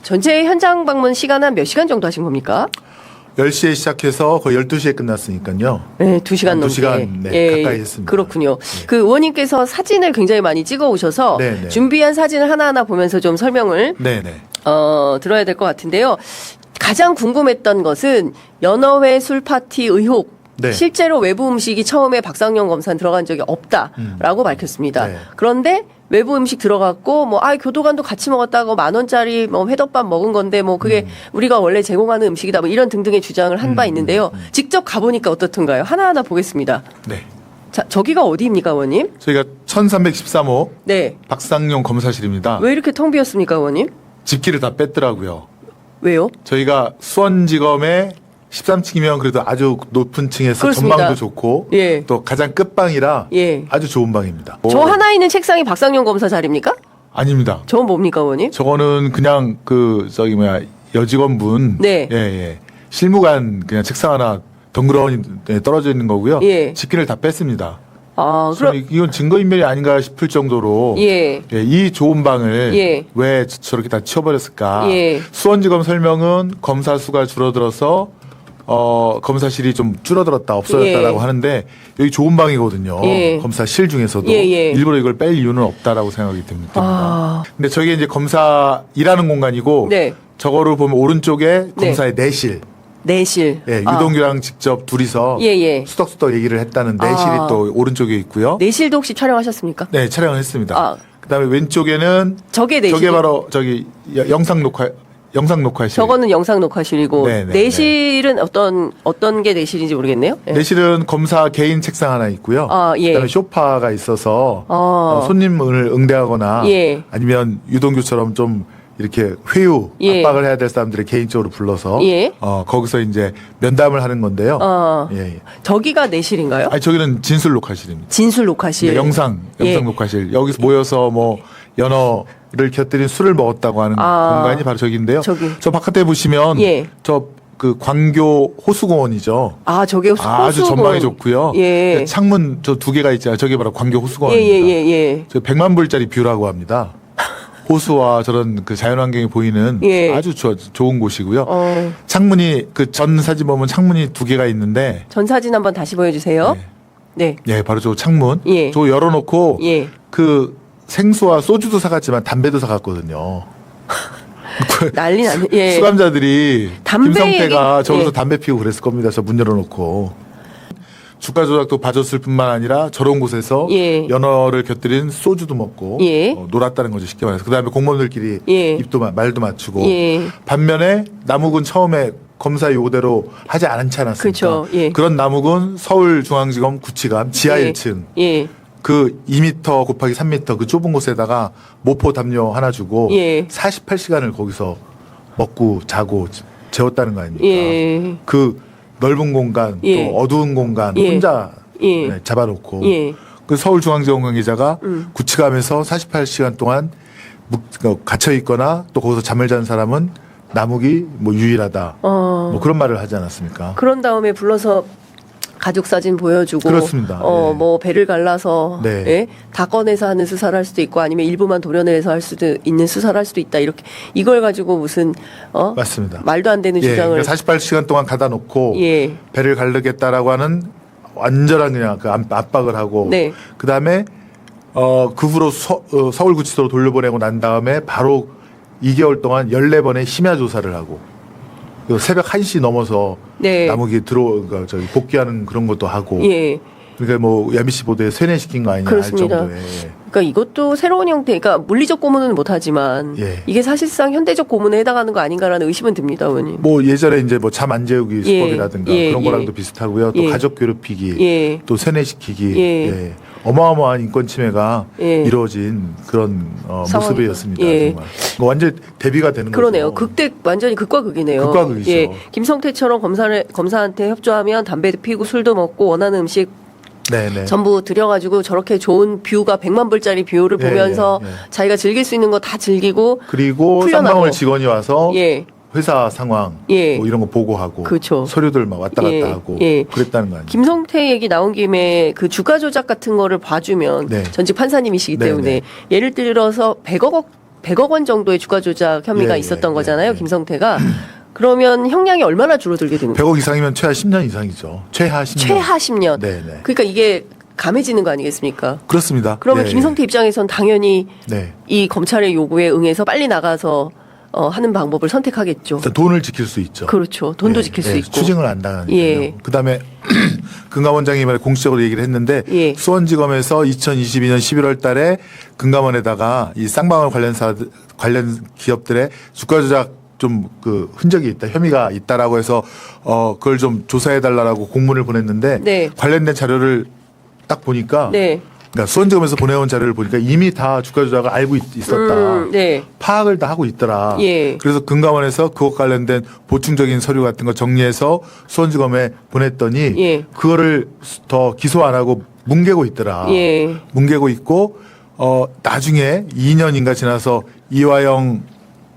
전체 현장 방문 시간 한 몇 시간 정도 하신 겁니까? 10시에 시작해서 거의 12시에 끝났으니까요. 네, 2시간 넘게. 2시간 가까이 했습니다. 그렇군요. 그 의원님께서 사진을 굉장히 많이 찍어 오셔서 네네. 준비한 사진을 하나하나 보면서 좀 설명을 네네. 들어야 될 것 같은데요. 가장 궁금했던 것은 연어회 술 파티 의혹. 네. 실제로 외부 음식이 처음에 박상용 검사는 들어간 적이 없다라고 밝혔습니다. 네. 그런데 외부 음식 들어갔고 교도관도 같이 먹었다고 10,000원짜리 회덮밥 먹은 건데 그게 우리가 원래 제공하는 음식이다 이런 등등의 주장을 한 바 있는데요. 직접 가보니까 어떻던가요? 하나하나 보겠습니다. 네. 자, 저기가 어디입니까, 의원님? 저희가 1313호 네. 박상용 검사실입니다. 왜 이렇게 텅 비었습니까, 의원님? 집기를 다 뺐더라고요. 왜요? 저희가 수원지검의 13층이면 그래도 아주 높은 층에서 그렇습니다. 전망도 좋고 예. 또 가장 끝방이라 예. 아주 좋은 방입니다. 저 하나 있는 책상이 박상용 검사 자리입니까? 아닙니다. 저건 뭡니까, 의원님? 저거는 그냥 여직원분 네. 예. 실무관 그냥 책상 하나 덩그러니 떨어져 있는 거고요. 예. 집기를 다 뺐습니다. 아, 그럼 이건 증거인멸이 아닌가 싶을 정도로 예. 이 좋은 방을 예. 왜 저렇게 다 치워버렸을까? 예. 수원지검 설명은 검사 수가 줄어들어서 검사실이 좀 줄어들었다 없어졌다라고 예. 하는데 여기 좋은 방이거든요. 예. 검사실 중에서도 예. 일부러 이걸 뺄 이유는 없다라고 생각이 듭니다. 아. 근데 저게 이제 검사 일하는 공간이고 네. 저거를 보면 오른쪽에 검사의 내실. 내실. 예, 유동규랑 직접 둘이서 예. 수덕수덕 얘기를 했다는 내실이 또 오른쪽에 있고요. 내실도 혹시 촬영하셨습니까? 네, 촬영을 했습니다. 아. 그다음에 왼쪽에는 저게 내실. 저게 바로 영상 녹화실. 저거는 영상 녹화실이고 네. 내실은 어떤 게 내실인지 모르겠네요. 예. 내실은 검사 개인 책상 하나 있고요. 아, 예. 그다음에 소파가 있어서 손님을 응대하거나 예. 아니면 유동규처럼 좀 이렇게 회유 예. 압박을 해야 될 사람들을 개인적으로 불러서 예. 거기서 이제 면담을 하는 건데요. 예. 저기가 내실인가요? 아니 저기는 진술 녹화실입니다. 진술 녹화실. 영상 예. 녹화실. 여기서 모여서 연어를 곁들인 술을 먹었다고 하는 공간이 바로 저기인데요. 저 바깥에 보시면 예. 그 광교 호수공원이죠. 아, 저게 호수공원. 아주 전망이 좋고요. 예. 창문 저 2개가 있잖아요. 저게 바로 광교 호수공원입니다. 예. 저 100만 불짜리 뷰라고 합니다. 호수와 저런 그 자연환경이 보이는 예. 아주 좋은 곳이고요. 창문이 전 사진 보면 창문이 2개가 있는데 전 사진 한번 다시 보여주세요. 네. 예, 바로 저 창문. 예. 저 열어놓고 예. 그 생수와 소주도 사갔지만 담배도 사갔거든요. 난리 났네. 예. 수감자들이 담배 김성태가 얘기- 저기서 예. 담배 피우고 그랬을 겁니다. 저 문 열어놓고. 주가 조작도 봐줬을 뿐만 아니라 저런 곳에서 예. 연어를 곁들인 소주도 먹고 예. 놀았다는 거죠. 쉽게 말해서. 그다음에 공무원들끼리 예. 말도 맞추고. 예. 반면에 남욱은 처음에 검사 요구대로 하지 않지 않았습니까? 그렇죠. 예. 그런 남욱은 서울중앙지검 구치감 지하 예. 1층 예. 그 2m 곱하기 3m 그 좁은 곳에다가 모포 담요 하나 주고 예. 48시간을 거기서 먹고 자고 재웠다는 거 아닙니까? 예. 그 넓은 공간 예. 또 어두운 공간 예. 혼자 예. 네, 잡아놓고 예. 그 서울중앙지검 관계자가 구치감에서 48시간 동안 갇혀 있거나 또 거기서 잠을 자는 사람은 남욱이 유일하다 그런 말을 하지 않았습니까? 그런 다음에 불러서 가족 사진 보여주고 그렇습니다. 예. 배를 갈라서 네. 예? 다 꺼내서 하는 수사를 할 수도 있고 아니면 일부만 도려내서 할 수도 있는 수사를 할 수도 있다 이렇게 이걸 가지고 무슨 맞습니다. 말도 안 되는 예, 주장을 그러니까 48시간 동안 가다 놓고 예. 배를 가르겠다라고 하는 완전한 그냥 그 압박을 하고 네. 그다음에 그 후로 서울구치소로 돌려보내고 난 다음에 바로 2개월 동안 14번의 심야 조사를 하고 새벽 1시 넘어서 네. 남욱이 복귀하는 그런 것도 하고 예. 그러니까 MBC 보도에 세뇌시킨 거 아니냐 그렇습니다. 할 정도의 그러니까 이것도 새로운 형태, 그러니까 물리적 고문은 못하지만 예. 이게 사실상 현대적 고문에 해당하는 거 아닌가라는 의심은 듭니다, 의원님. 예전에 이제 잠 안 재우기 수법이라든가 예. 그런 예. 거랑도 비슷하고요. 또 예. 가족 괴롭히기, 예. 또 세뇌시키기, 예. 어마어마한 인권 침해가 예. 이루어진 그런 모습이었습니다. 예. 정말 완전 대비가 되는 그러네요. 거죠. 극대 완전히 극과 극이네요. 극과 극이죠. 예. 김성태처럼 검사한테 협조하면 담배도 피우고 술도 먹고 원하는 음식 네네. 전부 들여가지고 저렇게 좋은 뷰가 100만 불짜리 뷰를 예, 보면서 예, 예. 자기가 즐길 수 있는 거 다 즐기고 그리고 풀려나고. 쌍방울 직원이 와서 예. 회사 상황 예. 이런 거 보고하고 그렇죠. 서류들 막 왔다 갔다 예, 하고 예. 그랬다는 거 아니에요? 김성태 얘기 나온 김에 그 주가 조작 같은 거를 봐주면 네. 전직 판사님이시기 네, 때문에 네. 예를 들어서 100억 100억 원 정도의 주가 조작 혐의가 예, 있었던 예, 거잖아요. 예. 김성태가. 그러면 형량이 얼마나 줄어들게 되는 거예요? 100억 이상이면 최하 10년 이상이죠. 최하 10년. 최하 10년. 네네. 그러니까 이게 감해지는 거 아니겠습니까? 그렇습니다. 그러면 예, 김성태 입장에선 당연히 네. 이 검찰의 요구에 응해서 빨리 나가서 하는 방법을 선택하겠죠. 일단 돈을 지킬 수 있죠. 그렇죠. 돈도 예, 지킬 예, 수 있고. 추징을 안 당하니까요. 예. 그다음에 금감원장이 이번에 공식적으로 얘기를 했는데 예. 수원지검에서 2022년 11월 달에 금감원에다가 이 쌍방울 관련 기업들의 주가 조작 좀 그 흔적이 있다, 혐의가 있다라고 해서 그걸 좀 조사해 달라라고 공문을 보냈는데 네. 관련된 자료를 딱 보니까 네. 그러니까 수원지검에서 보내온 자료를 보니까 이미 다 주가 조작을 알고 있었다. 네. 파악을 다 하고 있더라. 예. 그래서 금감원에서 그것 관련된 보충적인 서류 같은 거 정리해서 수원지검에 보냈더니 예. 그거를 더 기소 안 하고 뭉개고 있더라. 예. 뭉개고 있고 나중에 2년인가 지나서 이화영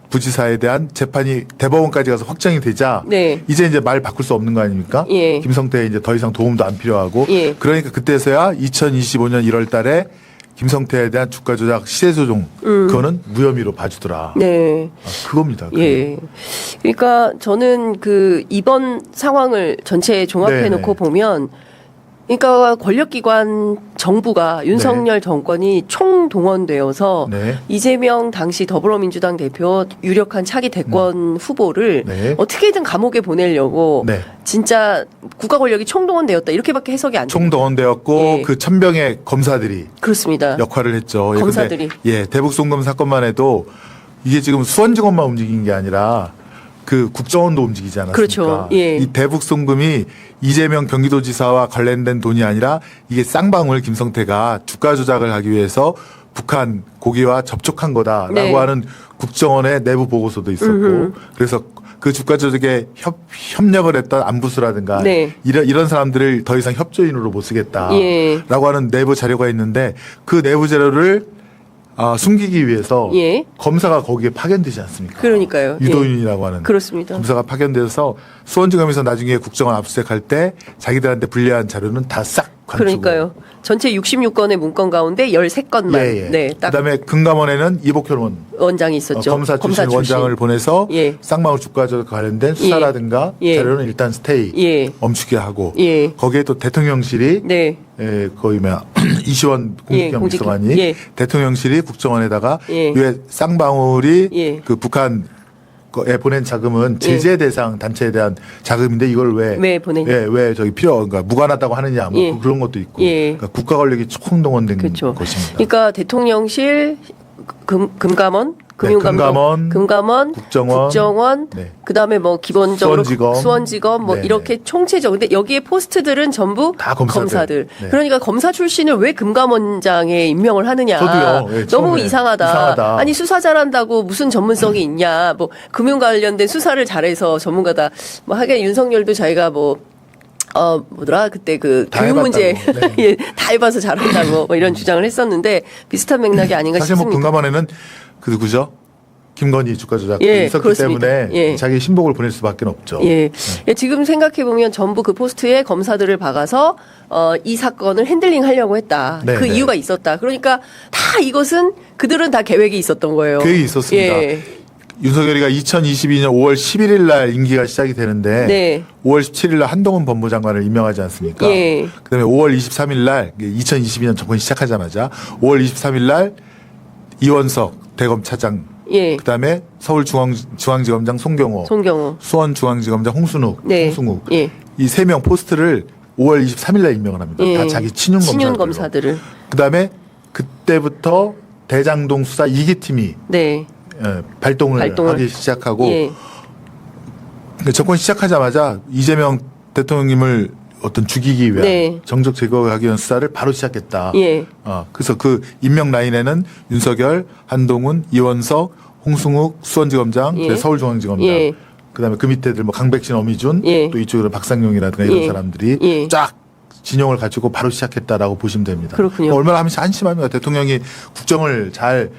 부지사에 대한 재판이 대법원까지 가서 확정이 되자 네. 이제 말 바꿀 수 없는 거 아닙니까? 예. 김성태에 이제 더 이상 도움도 안 필요하고 예. 그러니까 그때서야 2025년 1월 달에 김성태에 대한 주가 조작 시세 조종 그거는 무혐의로 봐주더라. 네. 그겁니다. 그게. 예. 그러니까 저는 그 이번 상황을 전체 종합해 네, 놓고 네. 보면 그러니까 권력기관 정부가 윤석열 정권이 총동원되어서 네. 이재명 당시 더불어민주당 대표 유력한 차기 대권 후보를 네. 어떻게든 감옥에 보내려고 네. 진짜 국가 권력이 총동원되었다 이렇게밖에 해석이 안 돼요. 총동원되었고 예. 그 1000명의 검사들이 그렇습니다. 역할을 했죠. 예, 검사들이. 근데 예, 대북 송금 사건만 해도 이게 지금 수원지검만 움직인 게 아니라 그 국정원도 움직이지 않았습니까? 그렇죠. 예. 이 대북 송금이 이재명 경기도지사와 관련된 돈이 아니라 이게 쌍방울 김성태가 주가 조작을 하기 위해서 북한 고기와 접촉한 거다라고 네. 하는 국정원의 내부 보고서도 있었고 그래서 그 주가 조작에 협력을 했던 안부수라든가 네. 이런 사람들을 더 이상 협조인으로 못 쓰겠다라고 예. 하는 내부 자료가 있는데 그 내부 자료를 숨기기 위해서 예. 검사가 거기에 파견되지 않습니까? 그러니까요. 유도인이라고 하는 그렇습니다. 검사가 파견돼서 수원지검에서 나중에 국정원 압수수색할 때 자기들한테 불리한 자료는 다 싹 감추고. 그러니까요. 전체 66건의 문건 가운데 13건만 예, 예. 네, 딱 그다음에 금감원에는 이복현 원장이 있었죠. 검사 출신 원장을 보내서 예. 쌍방울 주가 조작 관련된 수사라든가 예. 자료는 일단 스테이 예. 멈추게 하고 예. 거기에 또 대통령실이 네. 거의 이시원 공직경비서관이 공직- 예. 대통령실이 국정원에다가 예. 왜 쌍방울이 예. 그 북한에 보낸 자금은 제재 대상 단체에 대한 자금인데 이걸 왜 보내냐. 왜 저기 그러니까 무관하다고 하느냐 뭐 예. 그런 것도 있고 예. 그러니까 국가 권력이 총동원된 그렇죠. 것입니다. 그러니까 대통령실 금감원 금감원, 국정원, 네. 그다음에 뭐 기본적으로 수원지검. 뭐 네. 이렇게 총체적. 근데 여기에 포스트들은 전부 다 검사들. 네. 그러니까 검사 출신을 왜 금감원장에 임명을 하느냐. 저도요. 예, 너무 처음에 이상하다. 아니 수사 잘한다고 무슨 전문성이 있냐. 뭐 금융 관련된 수사를 잘해서 전문가다. 뭐 하긴 윤석열도 자기가 뭐더라 그때 그 다 교육 문제 해봤다고. 네. 예, 다 해봐서 잘한다고 뭐 이런 주장을 했었는데 비슷한 맥락이 아닌가 사실 뭐 싶습니다. 금감원에는 그죠? 김건희 주가 조작도 예, 있었기 그렇습니다. 때문에 예. 자기 신복을 보낼 수밖에 없죠. 예. 예, 지금 생각해 보면 전부 그 포스트에 검사들을 박아서 이 사건을 핸들링 하려고 했다. 네, 그 네. 이유가 있었다. 그러니까 다 이것은 그들은 다 계획이 있었던 거예요. 계획이 있었습니다. 예. 윤석열이가 2022년 5월 11일 날 임기가 시작이 되는데 네. 5월 17일 날 한동훈 법무장관을 임명하지 않습니까? 예. 그다음에 5월 23일 날 2022년 정권이 시작하자마자 5월 23일 날 이원석 대검차장 예. 그다음에 서울중앙지검장 송경호 수원중앙지검장 홍순욱 예. 이 세 명 포스트를 5월 23일 날 임명을 합니다. 예. 다 자기 친윤 검사들을. 그다음에 그때부터 대장동 수사 2기팀이 네. 발동을 하기 시작하고 예. 정권 시작하자마자 이재명 대통령님을 어떤 죽이기 위한 네. 정적 제거하기 위한 수사를 바로 시작했다. 예. 그래서 그 임명 라인에는 윤석열, 한동훈, 이원석, 홍승욱 수원지검장, 예. 서울중앙지검장, 예. 그다음에 그 밑에들 뭐 강백신, 어미준, 예. 또 이쪽으로 박상용이라든가 이런 예. 사람들이 예. 쫙 진영을 가지고 바로 시작했다라고 보시면 됩니다. 그렇군요. 얼마나 한심합니까? 대통령이 국정을 잘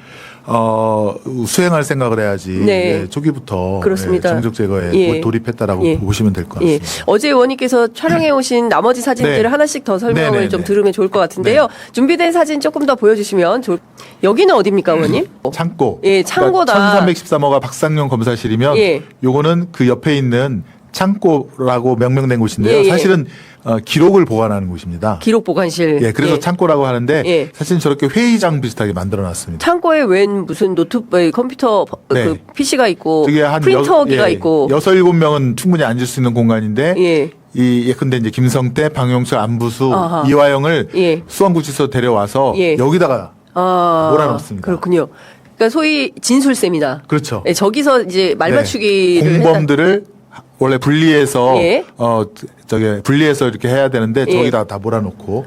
수행할 생각을 해야지. 네. 예, 초기부터 그렇습니다. 예, 정적 제거에 예. 돌입했다라고 예. 보시면 될 것 예. 같습니다. 어제 의원님께서 촬영해 오신 나머지 사진들을 네. 하나씩 더 설명을 네, 좀 네. 들으면 좋을 것 같은데요. 네. 준비된 사진 조금 더 보여주시면 여기는 어디입니까, 의원님? 창고. 예, 창고다. 그러니까 1313호가 박상용 검사실이면 예. 요거는 그 옆에 있는 창고라고 명명된 곳인데요. 예, 예. 사실은 기록을 보관하는 곳입니다. 기록 보관실. 예, 그래서 예. 창고라고 하는데 예. 사실 저렇게 회의장 비슷하게 만들어 놨습니다. 창고에 웬 무슨 컴퓨터 네. 그 PC가 있고 저게 한 프린터기가 있고. 6-7명은 충분히 앉을 수 있는 공간인데 예. 예컨대 이제 김성태, 방용철, 안부수, 아하. 이화영을 예. 수원구치소 데려와서 예. 여기다가 몰아넣습니다. 그렇군요. 그러니까 소위 진술쌤이다. 그렇죠. 예, 저기서 이제 말 네. 맞추기를 공범들을 원래 분리해서 예. 분리해서 이렇게 해야 되는데 예. 저기다 다 몰아놓고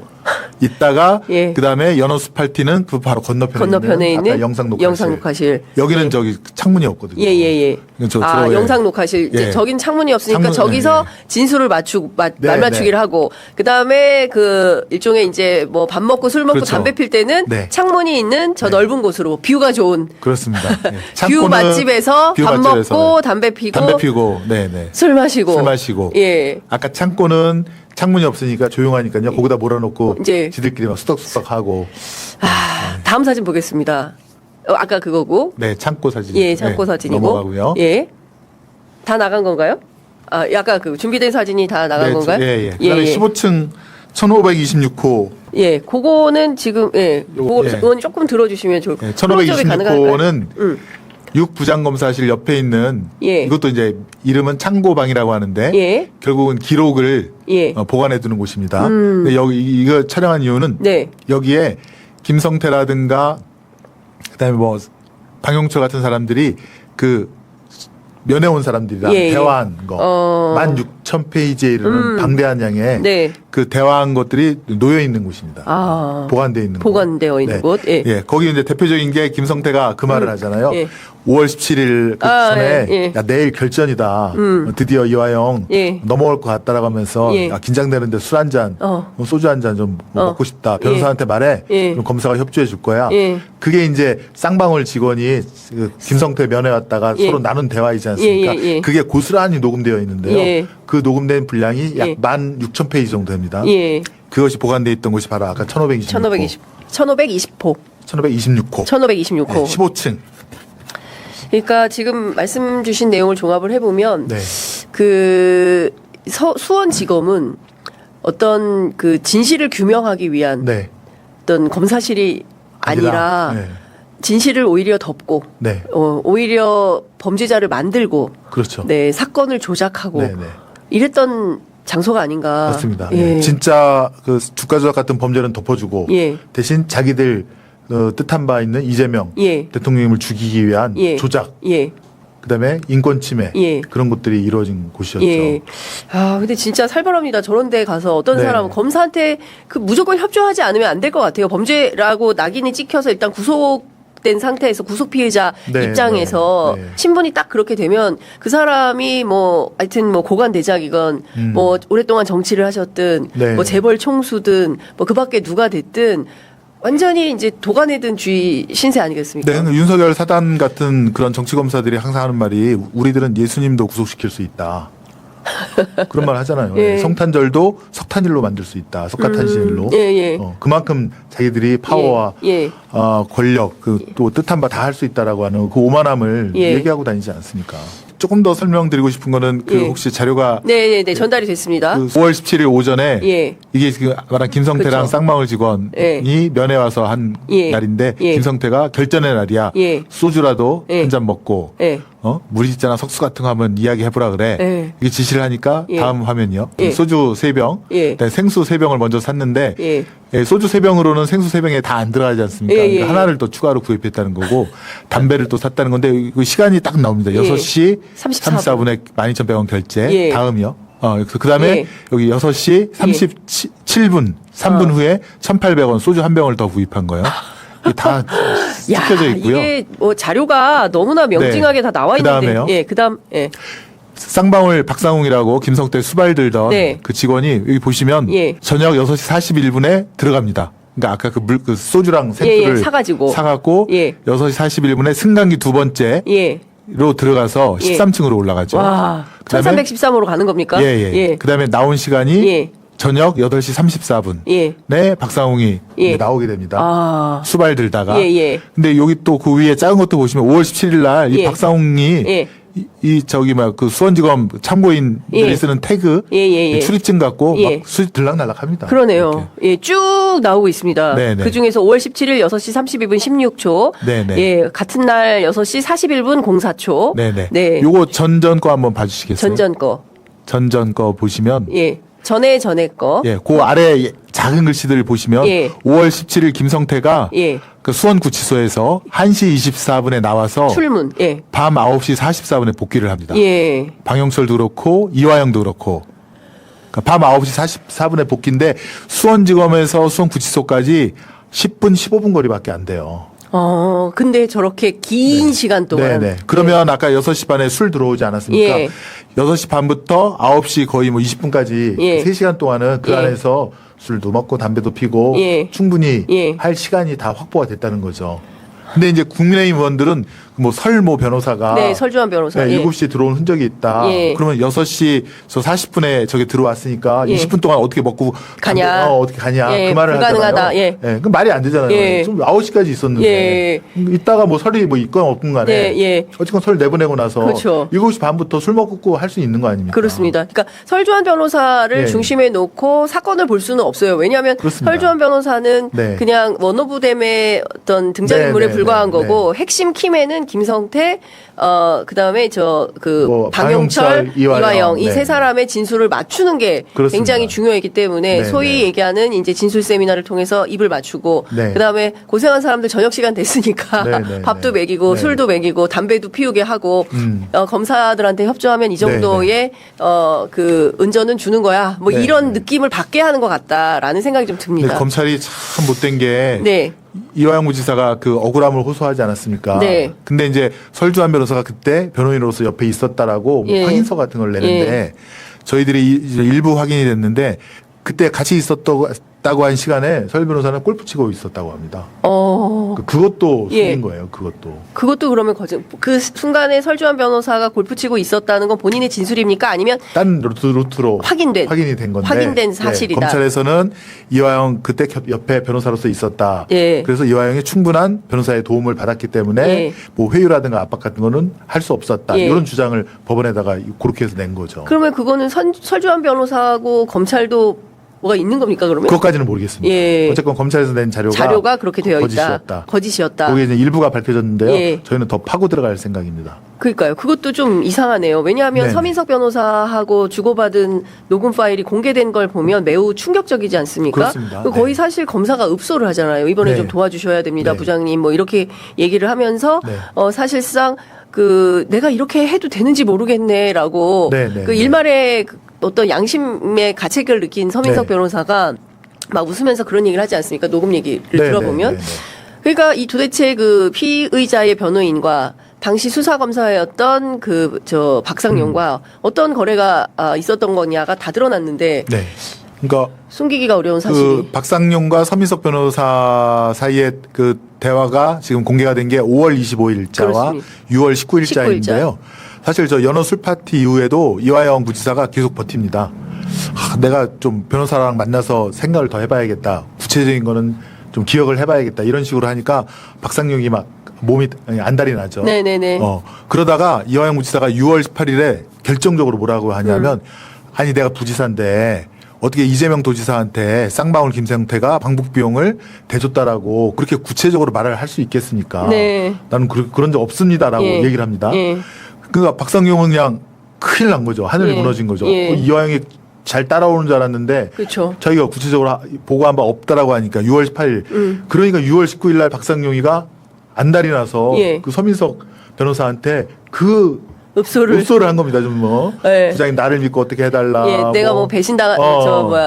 있다가 예. 그다음에 연어숲 팔티는 그 바로 건너편에 있는 아까 영상 녹화실. 여기는 예. 저기 창문이 없거든요. 예예예. 영상 녹화실. 이제 예. 저긴 창문이 없으니까 창문, 저기서 예. 진술을 맞추고 말 네, 맞추기를 네. 하고 그다음에 그 일종의 이제 뭐 밥 먹고 술 먹고 그렇죠. 담배 필 때는 네. 창문이 있는 저 네. 넓은 곳으로 뷰가 좋은 그렇습니다. 예. 뷰 창고는 맛집에서 뷰 밥 맛집에서, 먹고 네. 담배 피고 네네. 술 마시고 술 마시고. 예. 아까 창고는 창문이 없으니까 조용하니까요. 거기다 몰아놓고 이제 지들끼리 막 수덕수덕하고. 다음 사진 보겠습니다. 아까 그거고. 네, 창고 사진. 예, 창고 네, 사진이고. 넘어가고요. 예. 다 나간 건가요? 약간 그 준비된 사진이 다 나간 네, 건가요? 예, 예. 그다음에 15층 1526호. 예, 그거는 지금 그거 예. 의원 조금 들어주시면 좋을 것 예, 같아요. 클로즈업이 가능할까요? 1526호는 육부장검사실 옆에 있는 예. 이것도 이제 이름은 창고방이라고 하는데 예. 결국은 기록을 예. 보관해 두는 곳입니다. 근데 여기 이거 촬영한 이유는 네. 여기에 김성태라든가 그다음에 뭐 방용철 같은 사람들이 그 면회 온 사람들이랑 예, 예. 대화한 거 16,000페이지에 이르는 방대한 양의 네. 그 대화한 것들이 놓여 있는 곳입니다. 보관되어 있는 보관되어 있는 곳. 예. 예, 거기 이제 대표적인 게 김성태가 그 말을 하잖아요. 예. 5월 17일 그 전에 예. 야 내일 결전이다. 드디어 이화영 예. 넘어올 것 같다라고 하면서 예. 야, 긴장되는데 술 한 잔, 소주 한 잔 좀 먹고 싶다. 변호사한테 말해. 예. 그럼 검사가 협조해 줄 거야. 예. 그게 이제 쌍방울 직원이 그 김성태 면회 왔다가 예. 서로 나눈 대화이지 않습니까? 예, 예, 예. 그게 고스란히 녹음되어 있는데요. 예. 그 녹음된 분량이 약 예. 16,000페이지 정도 됩니다. 예. 그것이 보관되어 있던 곳이 바로 아까 1526호. 1520호. 1526호. 1526호. 네, 15층. 그러니까 지금 말씀 주신 내용을 종합을 해보면 네. 그 수원지검은 어떤 그 진실을 규명하기 위한 네. 어떤 검사실이 아니라 네. 진실을 오히려 덮고 네. 오히려 범죄자를 만들고 그렇죠. 네 사건을 조작하고 네, 네. 이랬던 장소가 아닌가. 맞습니다. 예. 네. 진짜 그 주가 조작 같은 범죄는 덮어주고 예. 대신 자기들 뜻한 바 있는 이재명 예. 대통령님을 죽이기 위한 예. 조작, 예. 그다음에 인권 침해 예. 그런 것들이 이루어진 곳이었죠. 예. 근데 진짜 살벌합니다. 저런 데 가서 어떤 네. 사람은 검사한테 그 무조건 협조하지 않으면 안 될 것 같아요. 범죄라고 낙인이 찍혀서 일단 구속된 상태에서 구속 피해자 네, 입장에서 네, 네. 신분이 딱 그렇게 되면 그 사람이 뭐 하여튼 뭐 고관 대작이건 뭐 오랫동안 정치를 하셨든 네. 뭐 재벌 총수든 뭐 그 밖에 누가 됐든 완전히 이제 도가내든 주의 신세 아니겠습니까? 네, 윤석열 사단 같은 그런 정치 검사들이 항상 하는 말이 우리들은 예수님도 구속시킬 수 있다. 그런 말 하잖아요. 예. 성탄절도 석탄일로 만들 수 있다. 석가탄신일로. 예, 예. 그만큼 자기들이 파워와 예. 권력, 또 뜻한 바 다 할 수 있다라고 하는 그 오만함을 예. 얘기하고 다니지 않습니까? 조금 더 설명드리고 싶은 거는 그 예. 혹시 자료가 네, 전달이 됐습니다. 그 5월 17일 오전에 예. 이게 지금 말한 김성태랑 그쵸. 쌍방울 직원이 예. 면회 와서 한 예. 날인데 예. 김성태가 결전의 날이야. 예. 소주라도 예. 한 잔 먹고 예. 무리짓자나 석수 같은 거 하면 이야기 해보라 그래. 예. 이게 지시를 하니까 예. 다음 화면이요. 예. 소주 3병, 예. 그다음에 생수 3병을 먼저 샀는데 예. 소주 3병으로는 생수 3병에 다 안 들어가지 않습니까? 예, 예, 그러니까 하나를 또 추가로 구입했다는 거고 담배를 또 샀다는 건데 그 시간이 딱 나옵니다. 예. 6시 34 분. 34분에 12,100원 결제. 예. 다음이요. 그다음에 예. 여기 6시 37분 3분 후에 1,800원 소주 한 병을 더 구입한 거예요. 이게 다 찍혀져 있고요. 이게 뭐 자료가 너무나 명징하게 다 나와 있는데. 그다음에요? 예, 그다음 예. 쌍방울 박상웅이라고 김성태 수발 들던 네. 그 직원이 여기 보시면 예. 저녁 6시 41분에 들어갑니다. 그러니까 아까 그 소주랑 생수를 사갖고 예. 6시 41분에 승강기 두 번째 예. 로 들어가서 13층으로 올라가죠. 와, 1313으로 가는 겁니까? 예. 예. 그다음에 나온 시간이 예. 저녁 8시 34분. 예. 네, 박상웅이 예. 나오게 됩니다. 아. 수발 들다가. 예. 근데 여기 또 그 위에 작은 것도 보시면 5월 17일 날 이 예. 박상웅이 예. 이 저기 막 그 수원지검 참고인들이 예. 쓰는 태그 출입증 갖고 막 수직 들락날락합니다. 그러네요. 예, 쭉 나오고 있습니다. 네네. 그 중에서 5월 17일 6시 32분 16초. 네네. 예, 같은 날 6시 41분 04초. 네네. 네. 요거 전전 거 한번 봐주시겠어요? 전전 거 보시면. 예. 전에 거. 예, 그 아래 작은 글씨들을 보시면 예. 5월 17일 김성태가 예. 그 수원구치소에서 1시 24분에 나와서 출문. 예. 밤 9시 44분에 복귀를 합니다. 예. 방영철도 그렇고 이화영도 그렇고 그러니까 밤 9시 44분에 복귀인데 수원지검에서 수원구치소까지 10분 15분 거리밖에 안 돼요. 근데 저렇게 긴 시간 동안. 네네. 그러면 아까 6시 반에 술 들어오지 않았습니까? 예. 6시 반부터 9시 거의 뭐 20분까지 예. 3시간 동안은 그 예. 안에서 술도 먹고 담배도 피고 예. 충분히 예. 할 시간이 다 확보가 됐다는 거죠. 근데 이제 국민의힘 의원들은 뭐 설모 변호사가 네, 설주환 변호사. 네, 예. 7시에 들어온 흔적이 있다. 예. 그러면 6시 저 40분에 저기 들어왔으니까 예. 20분 동안 어떻게 먹고 가냐. 어떻게 가냐. 예, 그 말을 불가능하다. 하잖아요. 예. 그 말이 안 되잖아요. 예. 좀 9시까지 있었는데. 예. 이따가 뭐 설이 뭐 있건 없건 간에 네, 예. 어쨌건 설 내보내고 나서 그렇죠. 7시 반부터 술 먹고 할 수 있는 거 아닙니까? 그렇습니다. 그러니까 설주환 변호사를 예. 중심에 놓고 사건을 볼 수는 없어요. 왜냐하면 그렇습니다. 설주환 변호사는 네. 그냥 원오브댐의 어떤 등장인물에 네, 네, 불과한 네, 거고 핵심 키맨은 김성태, 그다음에 뭐 방용철, 이화영 이 네. 세 사람의 진술을 맞추는 게 그렇습니다. 굉장히 중요했기 때문에 네, 소위 네. 얘기하는 이제 진술 세미나를 통해서 입을 맞추고 네. 그다음에 고생한 사람들 저녁 시간 됐으니까 네, 네, 밥도 네. 먹이고 네. 술도 먹이고 담배도 피우게 하고 검사들한테 협조하면 이 정도의 그 은전은 주는 거야. 뭐 네, 이런 네. 느낌을 받게 하는 것 같다라는 생각이 좀 근데 듭니다. 검찰이 참 못된 게 네. 이화영 무지사가 그 억울함을 호소하지 않았습니까? 네. 근데 이제 설주환 변호사가 그때 변호인으로서 옆에 있었다라고 예. 확인서 같은 걸 내는데 저희들이 이제 일부 확인이 됐는데 그때 같이 있었다고 한 시간에 설 변호사는 골프 치고 있었다고 합니다. 그것도 예. 속인 거예요. 그것도. 그것도 그러면 그 순간에 설주환 변호사가 골프 치고 있었다는 건 본인의 진술입니까? 아니면 딴 루트로 확인이 된 건데 확인된 사실이다. 검찰에서는 이화영 그때 옆에 변호사로서 있었다. 예. 그래서 이화영이 충분한 변호사의 도움을 받았기 때문에 예. 뭐 회유라든가 압박 같은 거는 할 수 없었다. 예. 이런 주장을 법원에다가 그렇게 해서 낸 거죠. 그러면 그거는 설주환 변호사하고 검찰도 뭐가 있는 겁니까 그러면? 그것까지는 모르겠습니다. 예. 어쨌건 검찰에서 낸 자료가 그렇게 되어 있다. 거짓이었다. 거기에 이제 일부가 밝혀졌는데요. 예. 저희는 더 파고 들어갈 생각입니다. 그러니까요. 그것도 좀 이상하네요. 왜냐하면 네네. 서민석 변호사하고 주고받은 녹음 파일이 공개된 걸 보면 매우 충격적이지 않습니까? 그렇습니다. 거의 네. 사실 검사가 읍소를 하잖아요. 이번에 네. 좀 도와주셔야 됩니다, 네. 부장님. 뭐 이렇게 얘기를 하면서 네. 사실상 내가 이렇게 해도 되는지 모르겠네라고 네네. 그 일말의 어떤 양심의 가책을 느낀 서민석 네. 변호사가 막 웃으면서 그런 얘기를 하지 않습니까? 녹음 얘기를 네네. 들어보면. 네네. 그러니까 이 도대체 그 피의자의 변호인과 당시 수사검사였던 박상용과 어떤 거래가 있었던 거냐가 다 드러났는데 네. 그러니까 숨기기가 어려운 사실이. 그 박상용과 서민석 변호사 사이의 그 대화가 지금 공개가 된 게 5월 25일자와 그렇습니다. 6월 19일자인데요. 사실 저 연어 술 파티 이후에도 이화영 부지사가 계속 버팁니다. 내가 좀 변호사랑 만나서 생각을 더 해봐야겠다. 구체적인 거는 좀 기억을 해봐야겠다. 이런 식으로 하니까 박상용이 막 몸이 안달이 나죠. 네네네. 그러다가 이화영 부지사가 6월 18일에 결정적으로 뭐라고 하냐면 아니 내가 부지사인데 어떻게 이재명 도지사한테 쌍방울 김성태가 방북 비용을 대줬다라고 그렇게 구체적으로 말을 할 수 있겠습니까? 네. 나는 그런 적 없습니다라고 예. 얘기를 합니다. 예. 그러니까 박상용은 그냥 큰일 난 거죠. 하늘이 예. 무너진 거죠. 예. 이화영이 잘 따라오는 줄 알았는데 그렇죠. 자기가 구체적으로 보고한 바 없다라고 하니까 6월 18일 그러니까 6월 19일 날 박상용이가 안달이 나서 예. 그 서민석 변호사한테 그 읍소를 한 겁니다. 좀 뭐 예. 부장님 나를 믿고 어떻게 해달라. 예, 내가 뭐 배신당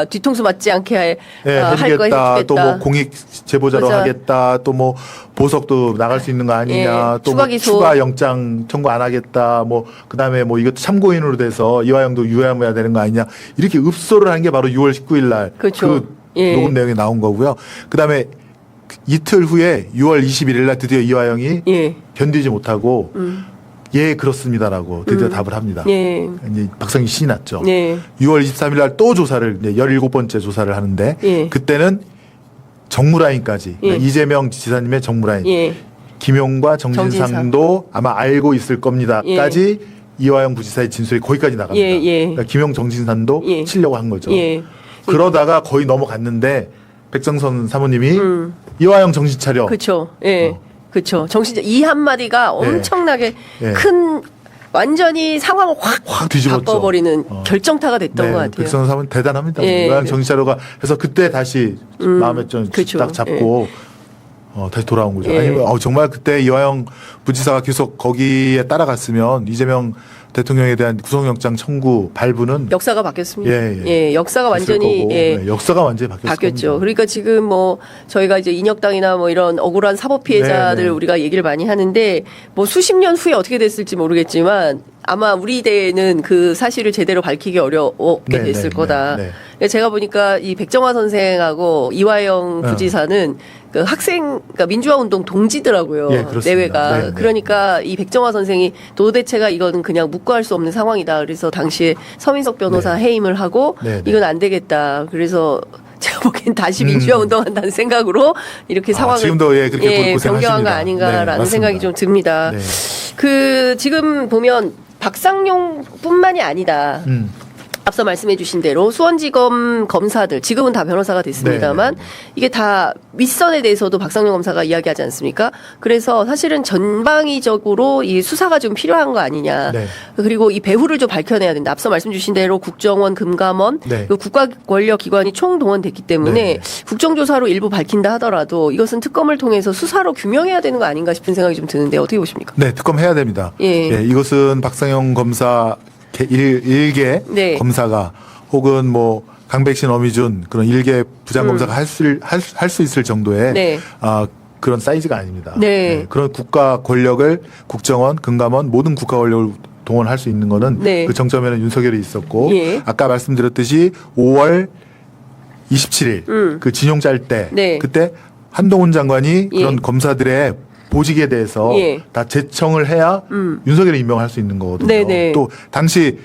뒤통수 맞지 않게 할 거 해주겠다. 해주겠다. 또 뭐 공익 제보자로 맞아. 하겠다. 또 뭐 보석도 나갈 수 있는 거 아니냐. 예, 또 추가 뭐 기소. 추가 영장 청구 안 하겠다. 뭐 그다음에 뭐 이것도 참고인으로 돼서 이화영도 유야무야 되는 거 아니냐. 이렇게 읍소를 한 게 바로 6월 19일 날 그렇죠. 그 예. 녹음 내용이 나온 거고요. 그다음에 이틀 후에 6월 21일 날 드디어 이화영이 예. 견디지 못하고 예 그렇습니다라고 드디어 답을 합니다. 예. 이제 박성희 신이 났죠. 예. 6월 23일 날 또 조사를 이제 17번째 조사를 하는데 예. 그때는 정무라인까지 예. 그러니까 이재명 지사님의 정무라인 예. 김용과 정진상도 아마 알고 있을 겁니다까지 이화영 부지사의 진술이 거기까지 나갑니다. 예, 예. 그러니까 김용 정진상도 예. 치려고 한 거죠. 예. 그러다가 거의 넘어갔는데 백정선 사모님이 이화영 정신 차려. 그렇죠. 예. 그렇죠. 정신 이 한마디가 엄청나게 예. 큰 완전히 상황을 확 뒤집었죠. 바꿔버리는 결정타가 됐던 것 같아요. 백정선 사모님 대단합니다. 예. 이화영 정신 차려가 해서 그때 다시 마음에 좀 그쵸. 딱 잡고 다시 돌아온 거죠. 예. 아니 정말 그때 이화영 부지사가 계속 거기에 따라갔으면 이재명 대통령에 대한 구속영장 청구 발부는 역사가 바뀌었습니다. 예, 예, 역사가 완전히 거고, 예, 네, 역사가 완전히 바뀌었죠. 겁니다. 그러니까 지금 뭐 저희가 이제 인혁당이나 뭐 이런 억울한 사법 피해자들 네, 네. 우리가 얘기를 많이 하는데 뭐 수십 년 후에 어떻게 됐을지 모르겠지만 아마 우리 대에는 그 사실을 제대로 밝히기 어렵게 네, 됐을 네, 거다. 네, 네. 그러니까 제가 보니까 이 백정화 선생하고 이화영 네. 부지사는 그 학생, 그러니까 민주화운동 동지더라고요. 예, 그렇습니다. 내외가. 네, 네. 그러니까 이 백정화 선생이 도대체가 이거는 그냥 묵과할 수 없는 상황이다. 그래서 당시에 서민석 변호사 해임을 하고 네, 네. 이건 안 되겠다. 그래서 제가 보기엔 다시 민주화 운동한다는 생각으로 이렇게 상황을 지금도 예, 그렇게 고생하십니다. 변경한 거 아닌가라는 네, 맞습니다. 생각이 좀 듭니다. 네. 그 지금 보면 박상용뿐만이 아니다. 앞서 말씀해 주신 대로 수원지검 검사들 지금은 다 변호사가 됐습니다만 네. 이게 다 윗선에 대해서도 박상용 검사가 이야기하지 않습니까? 그래서 사실은 전방위적으로 이 수사가 좀 필요한 거 아니냐. 네. 그리고 이 배후를 좀 밝혀내야 된다. 앞서 말씀 주신 대로 국정원, 금감원, 네. 그 국가 권력 기관이 총동원됐기 때문에 네. 국정조사로 일부 밝힌다 하더라도 이것은 특검을 통해서 수사로 규명해야 되는 거 아닌가 싶은 생각이 좀 드는데 어떻게 보십니까? 네, 특검해야 됩니다. 예. 이것은 박상영 검사 일개 네. 검사가 혹은 뭐 강백신, 어미준 그런 일개 부장검사가 할 수 있을 정도의 네. 그런 사이즈가 아닙니다. 네. 그런 국가 권력을 국정원, 금감원 모든 국가 권력을 동원할 수 있는 거는 네. 그 정점에는 윤석열이 있었고 예. 아까 말씀드렸듯이 5월 27일 그 진용 짤 때 네. 그때 한동훈 장관이 예. 그런 검사들의 보직에 대해서 예. 다 제청을 해야 윤석열이 임명할 수 있는 거거든요. 네네. 또 당시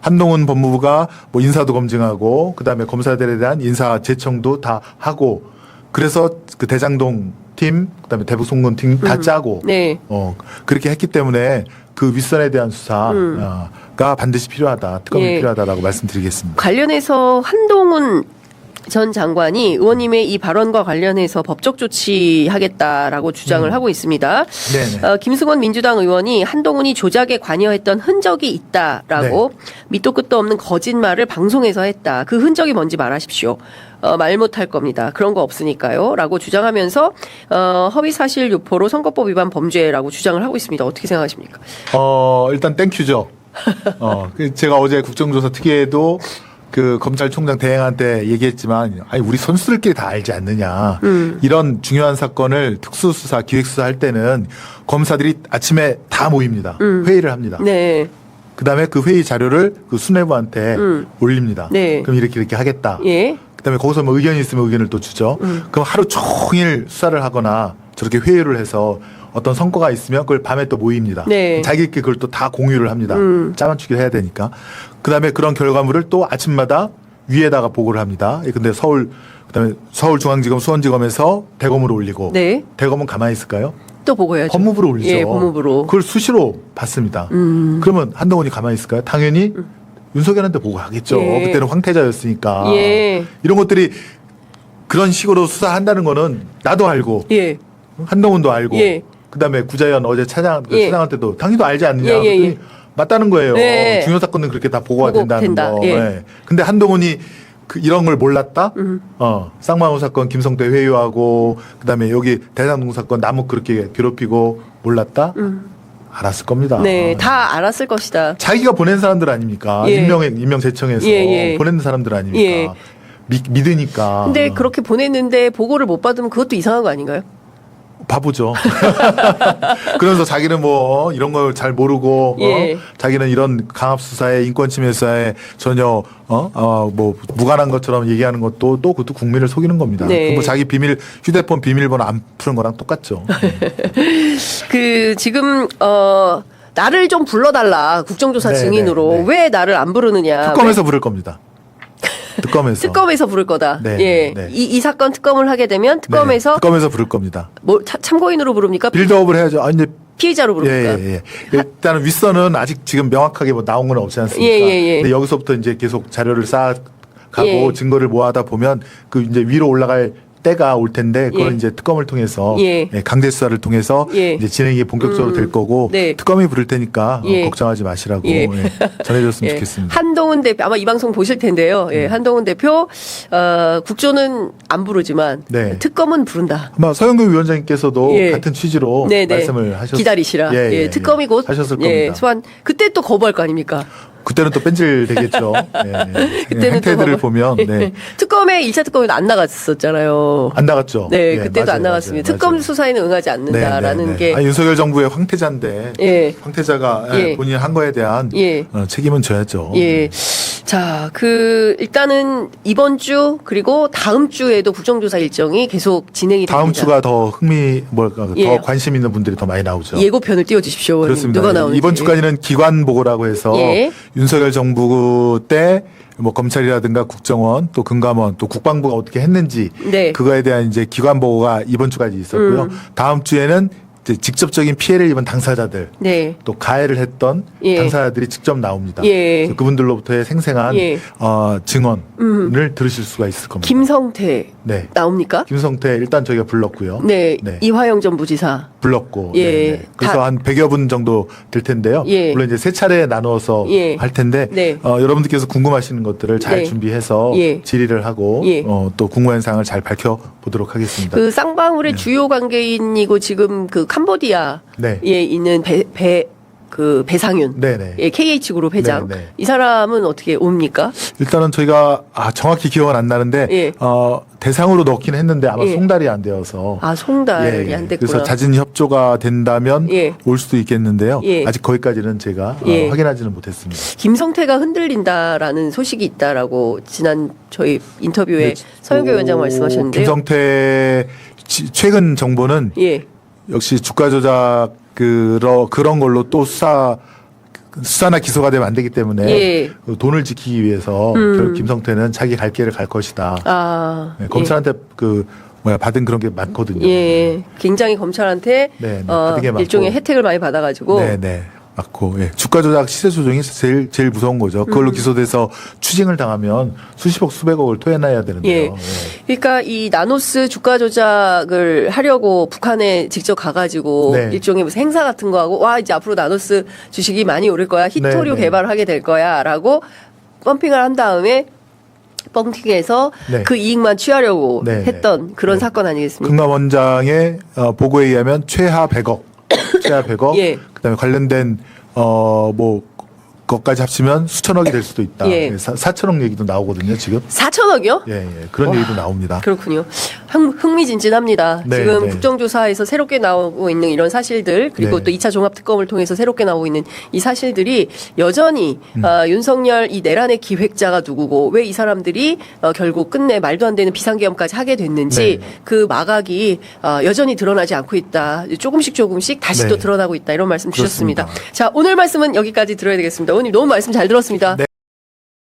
한동훈 법무부가 뭐 인사도 검증하고 그다음에 검사들에 대한 인사 제청도 다 하고 그래서 그 대장동 팀 그다음에 대북 송금 팀 다 짜고 네. 그렇게 했기 때문에 그 윗선에 대한 수사가 반드시 필요하다. 특검이 예. 필요하다라고 말씀드리겠습니다. 관련해서 한동훈 전 장관이 의원님의 이 발언과 관련해서 법적 조치하겠다라고 주장을 하고 있습니다. 네네. 김승원 민주당 의원이 한동훈이 조작에 관여했던 흔적이 있다라고 밑도 끝도 없는 거짓말을 방송에서 했다. 그 흔적이 뭔지 말하십시오. 말 못할 겁니다. 그런 거 없으니까요. 라고 주장하면서 허위사실 유포로 선거법 위반 범죄라고 주장을 하고 있습니다. 어떻게 생각하십니까? 일단 땡큐죠. 제가 어제 국정조사 특위에도 그 검찰총장 대행한테 얘기했지만 아니 우리 선수들끼리 다 알지 않느냐. 이런 중요한 사건을 특수수사, 기획수사 할 때는 검사들이 아침에 다 모입니다. 회의를 합니다. 네. 그다음에 그 회의 자료를 그 수뇌부한테 올립니다. 네. 그럼 이렇게 하겠다. 예. 그다음에 거기서 뭐 의견이 있으면 의견을 또 주죠. 그럼 하루 종일 수사를 하거나 저렇게 회의를 해서 어떤 성과가 있으면 그걸 밤에 또 모입니다. 네. 자기들끼리 그걸 또 다 공유를 합니다. 짜맞추기를 해야 되니까. 그다음에 그런 결과물을 또 아침마다 위에다가 보고를 합니다. 근데 그다음에 서울중앙지검, 수원지검에서 대검으로 올리고 네. 대검은 가만히 있을까요? 또 보고야죠. 법무부로 올리죠. 예, 법무부로. 그걸 수시로 받습니다. 그러면 한동훈이 가만히 있을까요? 당연히 윤석열한테 보고하겠죠. 예. 그때는 황태자였으니까. 예. 이런 것들이 그런 식으로 수사한다는 거는 나도 알고 예. 한동훈도 알고 예. 그다음에 구자연 어제 예. 차장한테도 당연히도 알지 않느냐. 예, 예, 예. 그랬더니 맞다는 거예요. 네. 중요 사건은 그렇게 다 보고가 된다는 된다. 거. 예. 예. 근데 한동훈이 이런 걸 몰랐다? 쌍방울 사건 김성태 회유하고 그다음에 여기 대장동 사건 남욱 그렇게 괴롭히고 몰랐다? 알았을 겁니다. 네, 다 알았을 것이다. 자기가 보낸 사람들 아닙니까? 예. 임명 제청해서 예, 예. 보낸 사람들 아닙니까? 예. 믿으니까. 근데 그렇게 보냈는데 보고를 못 받으면 그것도 이상한 거 아닌가요? 바보죠. 그러면서 자기는 뭐 이런 걸 잘 모르고 예. 자기는 이런 강압 수사에 인권 침해 수사에 전혀 뭐 무관한 것처럼 얘기하는 것도 또 그것도 국민을 속이는 겁니다. 네. 뭐 자기 휴대폰 비밀번호 안 푸는 거랑 똑같죠. 그 지금 나를 좀 불러달라 국정조사 네, 증인으로 네, 네. 왜 나를 안 부르느냐. 특검에서 부를 겁니다. 특검에서 부를 거다. 네, 예. 네. 이 사건 특검을 하게 되면 특검에서 부를 겁니다. 뭐 참고인으로 부릅니까? 빌드업을 해야죠. 아니 이제 피의자로 부릅니까? 예. 일단은 윗선은 아직 지금 명확하게 뭐 나온 건 없지 않습니까? 예. 근데 여기서부터 이제 계속 자료를 쌓아가고 예. 증거를 모아다 보면 그 이제 위로 올라갈 때가 올 텐데 그걸 예. 이제 특검을 통해서 예. 강제 수사를 통해서 예. 이제 진행이 본격적으로 될 거고 네. 특검이 부를 테니까 예. 걱정하지 마시라고 예. 전해줬으면 예. 좋겠습니다. 한동훈 대표 아마 이 방송 보실 텐데요. 예. 한동훈 대표 국조는 안 부르지만 네. 특검은 부른다. 아마 서영교 위원장님께서도 예. 같은 취지로 네네. 말씀을 기다리시라. 예. 특검이 곧 하셨을 예. 겁니다. 소환 그때 또 거부할 거 아닙니까? 그때는 또 뺀질 되겠죠. 그때는 행태들을 또 보면 네. 특검에 1차 특검에도 안 나갔었잖아요. 안 나갔죠. 네, 예, 그때도 맞아요, 안 나갔습니다. 맞아요. 특검 맞아요. 수사에는 응하지 않는다라는 게 아니, 윤석열 정부의 황태자인데 예. 황태자가 예. 본인이 한 거에 대한 예. 책임은 져야죠. 예. 자, 일단은 이번 주 그리고 다음 주에도 국정조사 일정이 계속 진행이 됩니다. 다음 주가 더 예. 더 관심 있는 분들이 더 많이 나오죠. 예고편을 띄워주십시오. 그렇습니다. 누가 나오는지. 이번 주까지는 기관 보고라고 해서 예. 윤석열 정부 때 뭐 검찰이라든가 국정원 또 금감원 또 국방부가 어떻게 했는지 네. 그거에 대한 이제 기관 보고가 이번 주까지 있었고요. 다음 주에는 이제 직접적인 피해를 입은 당사자들 네. 또 가해를 했던 예. 당사자들이 직접 나옵니다. 예. 그래서 그분들로부터의 생생한 예. 증언을 들으실 수가 있을 겁니다. 김성태 네. 나옵니까? 김성태 일단 저희가 불렀고요. 네. 이화영 전 부지사. 불렀고. 예. 네. 그래서 한 100여 분 정도 될 텐데요. 예. 물론 이제 세 차례 나누어서 예. 할 텐데 네. 여러분들께서 궁금하시는 것들을 잘 네. 준비해서 예. 질의를 하고 예. 또 궁금한 사항을 잘 밝혀보도록 하겠습니다. 그 쌍방울의 주요 관계인이고 지금 그 캄보디아에 네. 있는 배상윤. 네네. 예, KH그룹 회장. 네, 네. 이 사람은 어떻게 옵니까? 일단은 저희가 정확히 기억은 안 나는데 예. 대상으로 넣긴 했는데 아마 예. 송달이 안 되어서 송달이 안 됐구나. 그래서 자진 협조가 된다면 예. 올 수도 있겠는데요. 예. 아직 거기까지는 제가 예. 확인하지는 못했습니다. 김성태가 흔들린다라는 소식이 있다라고 지난 저희 인터뷰에 서영교 위원장 말씀하셨는데요. 김성태 최근 정보는 예. 역시 주가 조작 그런 걸로 또 수사나 기소가 되면 안 되기 때문에 예. 그 돈을 지키기 위해서 결국 김성태는 자기 갈 길을 갈 것이다. 네, 검찰한테 받은 그런 게 많거든요. 예. 굉장히 검찰한테 네, 받은 게 많고. 일종의 혜택을 많이 받아가지고 네. 맞고 주가 조작 시세 조정이 제일 무서운 거죠. 그걸로 기소돼서 추징을 당하면 수십억 수백억을 토해내야 되는데요. 예. 그러니까 이 나노스 주가 조작을 하려고 북한에 직접 가가지고 네. 일종의 무슨 행사 같은 거 하고 이제 앞으로 나노스 주식이 많이 오를 거야. 히토류 네. 개발을 하게 될 거야라고 펌핑을 한 다음에 뻥튀기해서 네. 그 이익만 취하려고 네. 했던 그런 사건 아니겠습니까? 금감 원장의 보고에 의하면 최하 100억, 최하 100억. 예. 그다음에 관련된 그것까지 합치면 수천억이 될 수도 있다. 예. 4천억 얘기도 나오거든요, 지금. 4천억이요? 예. 그런 얘기도 나옵니다. 그렇군요. 흥미진진합니다. 네, 지금 네. 국정조사에서 새롭게 나오고 있는 이런 사실들 그리고 네. 또 2차 종합특검을 통해서 새롭게 나오고 있는 이 사실들이 여전히 윤석열 이 내란의 기획자가 누구고 왜 이 사람들이 결국 끝내 말도 안 되는 비상계엄까지 하게 됐는지 네. 그 마각이 여전히 드러나지 않고 있다. 조금씩 다시 네. 또 드러나고 있다. 이런 말씀 주셨습니다. 그렇습니다. 자, 오늘 말씀은 여기까지 들어야 되겠습니다. 의원님 너무 말씀 잘 들었습니다. 네.